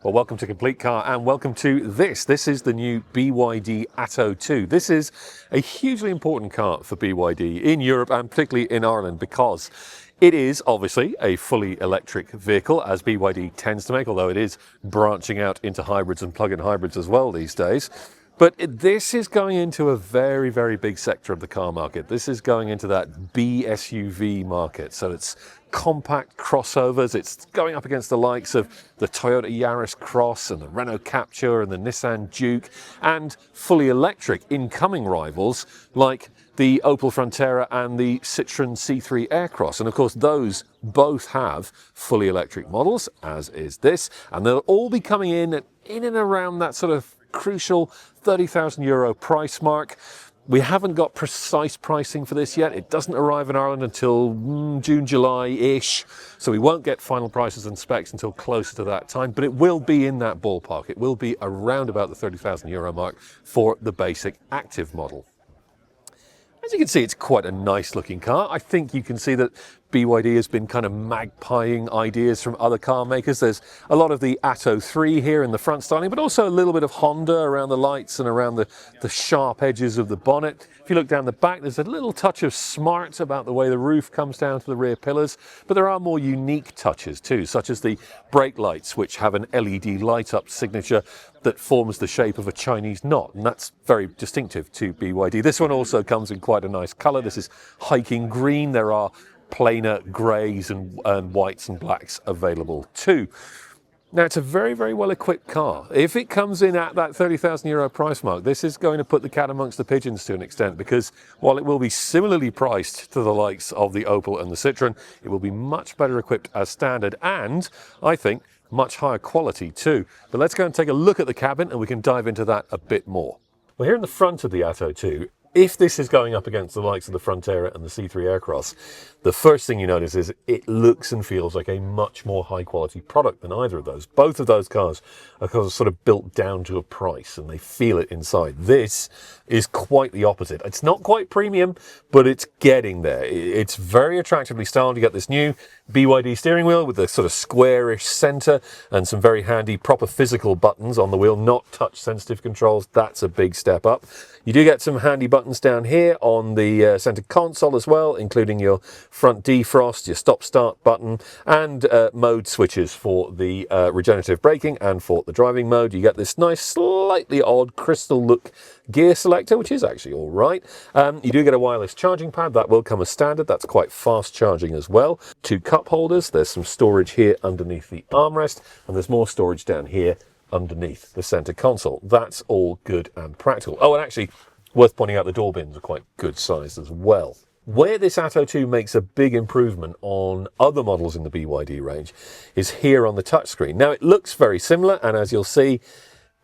Well, welcome to Complete Car and welcome to this. This is the new BYD Atto 2. This is a hugely important car for BYD in Europe and particularly in Ireland because it is obviously a fully electric vehicle, as BYD tends to make, although it is branching out into hybrids and plug-in hybrids as well these days. But this is going into a very, very big sector of the car market. This is going into that B SUV market. So it's compact crossovers. It's going up against the likes of the Toyota Yaris Cross and the Renault Captur and the Nissan Juke, and fully electric incoming rivals like the Opel Frontera and the Citroen C3 Aircross. And of course, those both have fully electric models, as is this, and they'll all be coming in and around that sort of crucial €30,000 price mark. We haven't got precise pricing for this yet. It doesn't arrive in Ireland until June, July-ish, so we won't get final prices and specs until closer to that time, but it will be in that ballpark. It will be around about the €30,000 mark for the basic active model. As you can see, it's quite a nice looking car. I think you can see that BYD has been kind of magpieing ideas from other car makers. There's a lot of the Atto 3 here in the front styling, but also a little bit of Honda around the lights and around the sharp edges of the bonnet. If you look down the back, there's a little touch of smart about the way the roof comes down to the rear pillars, but there are more unique touches too, such as the brake lights, which have an LED light up signature that forms the shape of a Chinese knot, and that's very distinctive to BYD. This one also comes in quite a nice color. This is hiking green. There are plainer greys and whites and blacks available too. Now, it's a very, very well equipped car. If it comes in at that €30,000 price mark, this is going to put the cat amongst the pigeons to an extent, because while it will be similarly priced to the likes of the Opel and the Citroen, it will be much better equipped as standard, and I think much higher quality too. But let's go and take a look at the cabin and we can dive into that a bit more. Well, here in the front of the Atto 2, if this is going up against the likes of the Frontera and the C3 Aircross, the first thing you notice is it looks and feels like a much more high quality product than either of those. Both of those cars are sort of built down to a price and they feel it inside. This is quite the opposite. It's not quite premium, but it's getting there. It's very attractively styled. You get this new BYD steering wheel with a sort of squarish center and some very handy proper physical buttons on the wheel, not touch sensitive controls. That's a big step up. You do get some handy buttons down here on the center console as well, including your front defrost, your stop-start button, and mode switches for the regenerative braking and for the driving mode. You get this nice, slightly odd crystal look gear selector, which is actually all right. You do get a wireless charging pad. That will come as standard. That's quite fast charging as well. 2 cup holders. There's some storage here underneath the armrest, and there's more storage down here underneath the center console. That's all good and practical. Oh, and actually, worth pointing out, the door bins are quite good sized as well. Where this Atto 2 makes a big improvement on other models in the BYD range is here on the touchscreen. Now, it looks very similar, and as you'll see,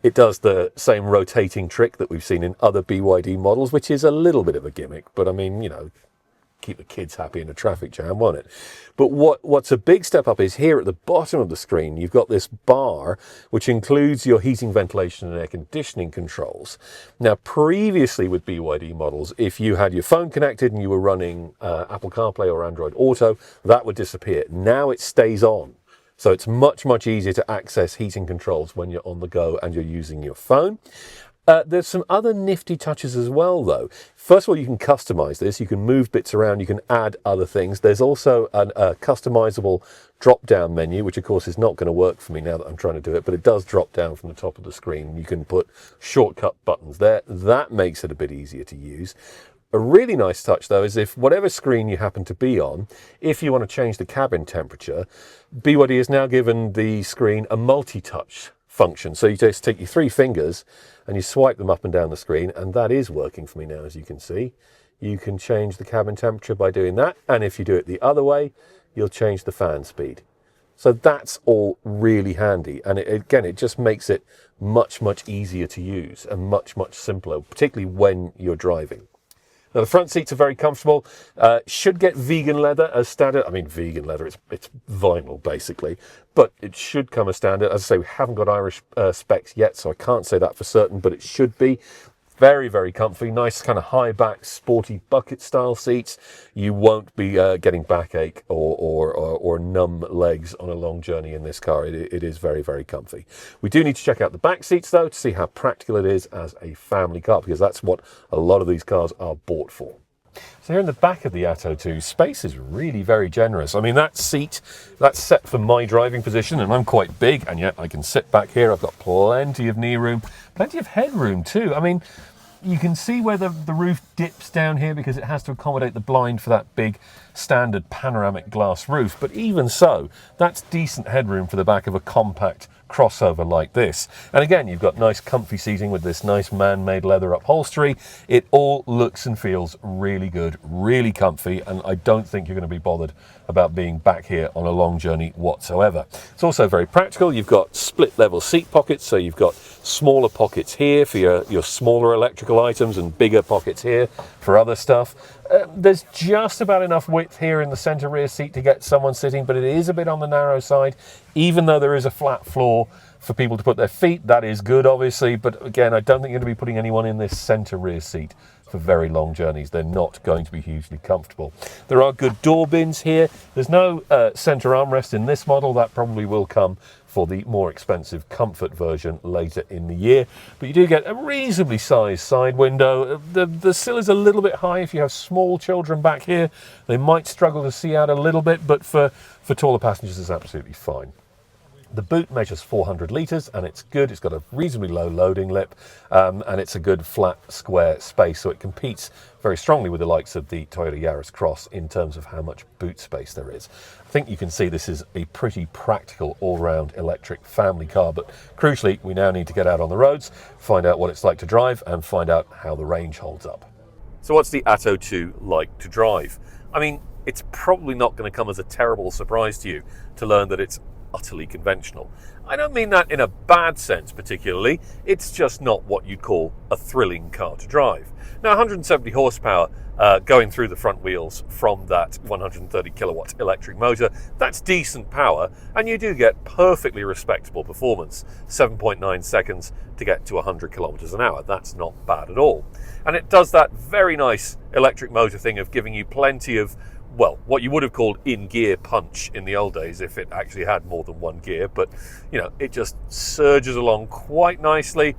it does the same rotating trick that we've seen in other BYD models, which is a little bit of a gimmick, but I mean, you know, keep the kids happy in a traffic jam, won't it? But what's a big step up is here at the bottom of the screen, you've got this bar, which includes your heating, ventilation, and air conditioning controls. Now, previously with BYD models, if you had your phone connected and you were running Apple CarPlay or Android Auto, that would disappear. Now it stays on. So it's much, much easier to access heating controls when you're on the go and you're using your phone. There's some other nifty touches as well, though. First of all, you can customize this. You can move bits around. You can add other things. There's also a customizable drop-down menu, which, of course, is not going to work for me now that I'm trying to do it, but it does drop down from the top of the screen. You can put shortcut buttons there. That makes it a bit easier to use. A really nice touch, though, is if whatever screen you happen to be on, if you want to change the cabin temperature, BYD has now given the screen a multi-touch function. So you just take your 3 fingers and you swipe them up and down the screen, and that is working for me now, as you can see. You can change the cabin temperature by doing that, and if you do it the other way, you'll change the fan speed. So that's all really handy, and it just makes it much, much easier to use and much, much simpler, particularly when you're driving. Now, the front seats are very comfortable. Should get vegan leather as standard. I mean, vegan leather, it's vinyl, basically. But it should come as standard. As I say, we haven't got Irish specs yet, so I can't say that for certain, but it should be. Very, very comfy, nice kind of high back, sporty bucket style seats. You won't be getting backache or numb legs on a long journey in this car. It is very, very comfy. We do need to check out the back seats though to see how practical it is as a family car, because that's what a lot of these cars are bought for. So here in the back of the Atto 2, space is really very generous. I mean, that seat, that's set for my driving position, and I'm quite big, and yet I can sit back here. I've got plenty of knee room, plenty of headroom too. I mean, you can see where the roof dips down here because it has to accommodate the blind for that big standard panoramic glass roof. But even so, that's decent headroom for the back of a compact crossover like this. And again, you've got nice comfy seating with this nice man-made leather upholstery. It all looks and feels really good, really comfy, and I don't think you're going to be bothered about being back here on a long journey whatsoever. It's also very practical. You've got split level seat pockets, so you've got smaller pockets here for your smaller electrical items and bigger pockets here for other stuff. There's just about enough width here in the center rear seat to get someone sitting, but it is a bit on the narrow side. Even though there is a flat floor for people to put their feet, that is good, obviously. But again, I don't think you're going to be putting anyone in this center rear seat for very long journeys. They're not going to be hugely comfortable. There are good door bins here. There's no center armrest in this model. That probably will come for the more expensive comfort version later in the year. But you do get a reasonably sized side window. The sill is a little bit high. If you have small children back here, they might struggle to see out a little bit, but for taller passengers, it's absolutely fine. The boot measures 400 litres and it's good. It's got a reasonably low loading lip and it's a good flat square space, so it competes very strongly with the likes of the Toyota Yaris Cross in terms of how much boot space there is. I think you can see this is a pretty practical all-round electric family car, but crucially we now need to get out on the roads, find out what it's like to drive and find out how the range holds up. So what's the Atto 2 like to drive? I mean, it's probably not going to come as a terrible surprise to you to learn that it's utterly conventional. I don't mean that in a bad sense particularly, it's just not what you'd call a thrilling car to drive. Now 170 horsepower going through the front wheels from that 130 kilowatt electric motor, that's decent power, and you do get perfectly respectable performance. 7.9 seconds to get to 100 kilometers an hour, that's not bad at all. And it does that very nice electric motor thing of giving you plenty of, well, what you would have called in-gear punch in the old days if it actually had more than one gear, but you know, it just surges along quite nicely.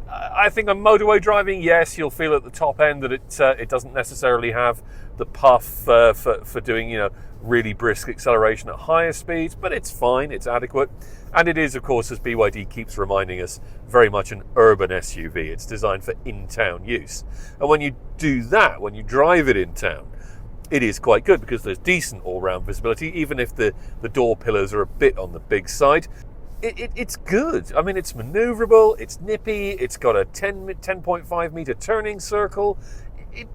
I think on motorway driving, yes, you'll feel at the top end that it doesn't necessarily have the puff for doing, you know, really brisk acceleration at higher speeds, but it's fine, it's adequate. And it is, of course, as BYD keeps reminding us, very much an urban SUV. It's designed for in-town use. And when you do that, when you drive it in town, it is quite good because there's decent all-round visibility, even if the door pillars are a bit on the big side. It's good. I mean, it's maneuverable, it's nippy, it's got a 10.5 meter turning circle.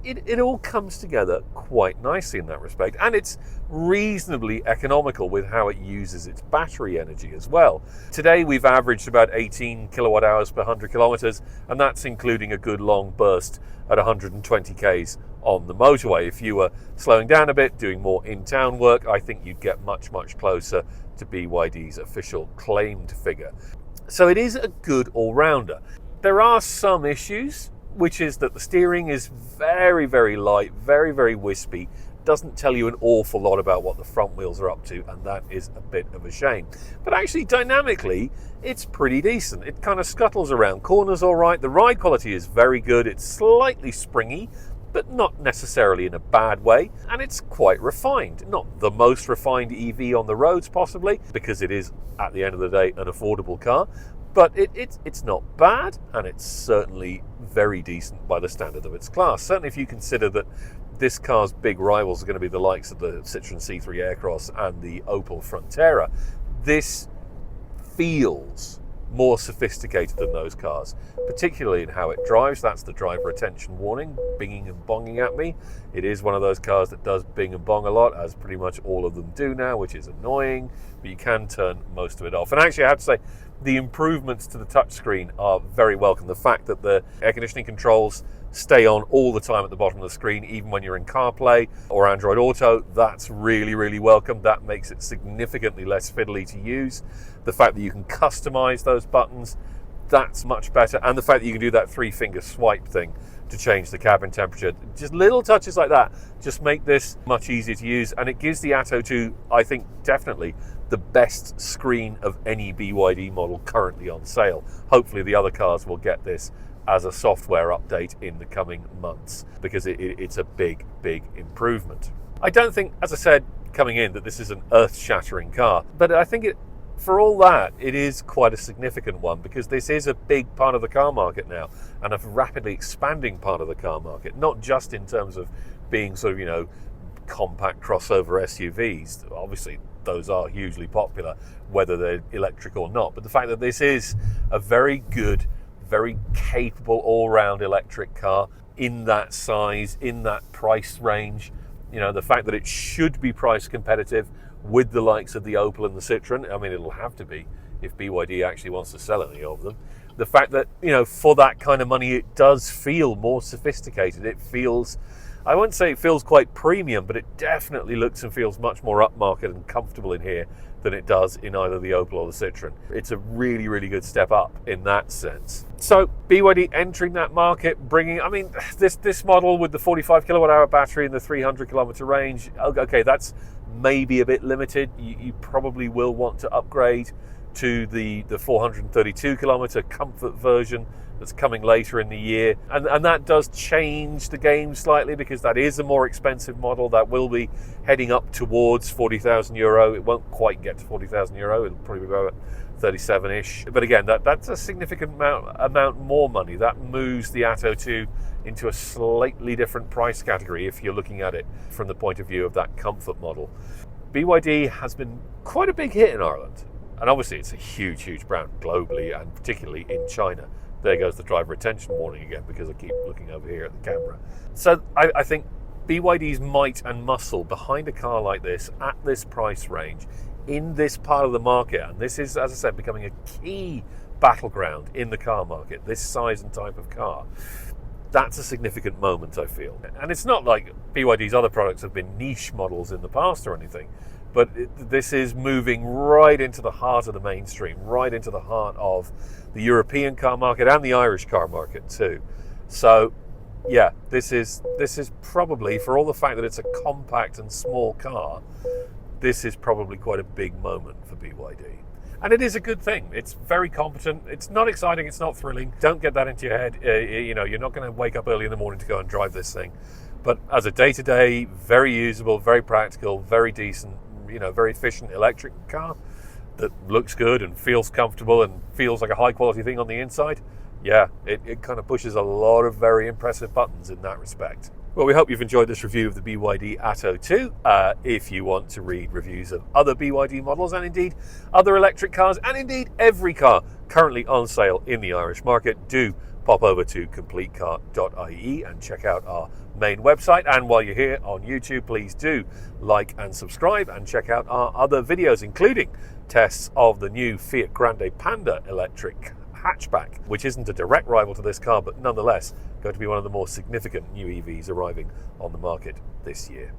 It all comes together quite nicely in that respect, and it's reasonably economical with how it uses its battery energy as well. Today we've averaged about 18 kilowatt hours per 100 kilometers, and that's including a good long burst at 120 k's on the motorway. If you were slowing down a bit, doing more in-town work, I think you'd get much closer to BYD's official claimed figure. So it is a good all-rounder. There are some issues, which is that the steering is very light, very wispy, doesn't tell you an awful lot about what the front wheels are up to, and that is a bit of a shame. But actually, dynamically, it's pretty decent. It kind of scuttles around corners all right. The ride quality is very good. It's slightly springy, but not necessarily in a bad way, and it's quite refined. Not the most refined EV on the roads possibly, because it is at the end of the day an affordable car, but it's not bad, and it's certainly very decent by the standard of its class. Certainly if you consider that this car's big rivals are going to be the likes of the Citroen C3 Aircross and the Opel Frontera, this feels more sophisticated than those cars, particularly in how it drives. That's the driver attention warning, binging and bonging at me. It is one of those cars that does bing and bong a lot, as pretty much all of them do now, which is annoying, but you can turn most of it off. And actually, I have to say, the improvements to the touchscreen are very welcome. The fact that the air conditioning controls stay on all the time at the bottom of the screen, even when you're in CarPlay or Android Auto, that's really welcome. That makes it significantly less fiddly to use. The fact that you can customize those buttons that's much better. And the fact that you can do that 3-finger swipe thing to change the cabin temperature, just little touches like that just make this much easier to use, and it gives the Atto 2, I think, definitely the best screen of any BYD model currently on sale. Hopefully the other cars will get this as a software update in the coming months, because it's a big improvement. I don't think, as I said coming in, that this is an earth-shattering car, but I think for all that, it is quite a significant one, because this is a big part of the car market now, and a rapidly expanding part of the car market, not just in terms of being sort of, compact crossover SUVs. Obviously, those are hugely popular, whether they're electric or not, but the fact that this is a very good, very capable all-round electric car in that size, in that price range, the fact that it should be price competitive with the likes of the Opel and the Citroen. I mean, it'll have to be if BYD actually wants to sell any of them. The fact that, for that kind of money, it does feel more sophisticated. It feels, I wouldn't say it feels quite premium, but it definitely looks and feels much more upmarket and comfortable in here than it does in either the Opel or the Citroen. It's a really good step up in that sense. So BYD entering that market, bringing, this model with the 45 kilowatt hour battery and the 300 kilometer range, okay, that's maybe a bit limited. You probably will want to upgrade to the 432 kilometer comfort version that's coming later in the year, and that does change the game slightly, because that is a more expensive model that will be heading up towards €40,000. It won't quite get to €40,000. It'll probably be about 37-ish, but again, that's a significant amount more money. That moves the Atto 2 into a slightly different price category if you're looking at it from the point of view of that comfort model. BYD has been quite a big hit in Ireland, and obviously it's a huge brand globally, and particularly in China. There goes the driver attention warning again, because I keep looking over here at the camera. So I think BYD's might and muscle behind a car like this at this price range in this part of the market, and this is, as I said, becoming a key battleground in the car market, this size and type of car. That's a significant moment, I feel. And it's not like BYD's other products have been niche models in the past or anything, but this is moving right into the heart of the mainstream, right into the heart of the European car market and the Irish car market too. So yeah, this is probably, for all the fact that it's a compact and small car, this is probably quite a big moment for BYD. And it is a good thing. It's very competent. It's not exciting. It's not thrilling. Don't get that into your head. You're not going to wake up early in the morning to go and drive this thing. But as a day-to-day, very usable, very practical, very decent, very efficient electric car that looks good and feels comfortable and feels like a high-quality thing on the inside, yeah, it kind of pushes a lot of very impressive buttons in that respect. Well, we hope you've enjoyed this review of the BYD Atto 2. If you want to read reviews of other BYD models, and indeed other electric cars, and indeed every car currently on sale in the Irish market, do pop over to CompleteCar.ie and check out our main website. And while you're here on YouTube, please do like and subscribe, and check out our other videos, including tests of the new Fiat Grande Panda electric hatchback, which isn't a direct rival to this car, but nonetheless going to be one of the more significant new EVs arriving on the market this year.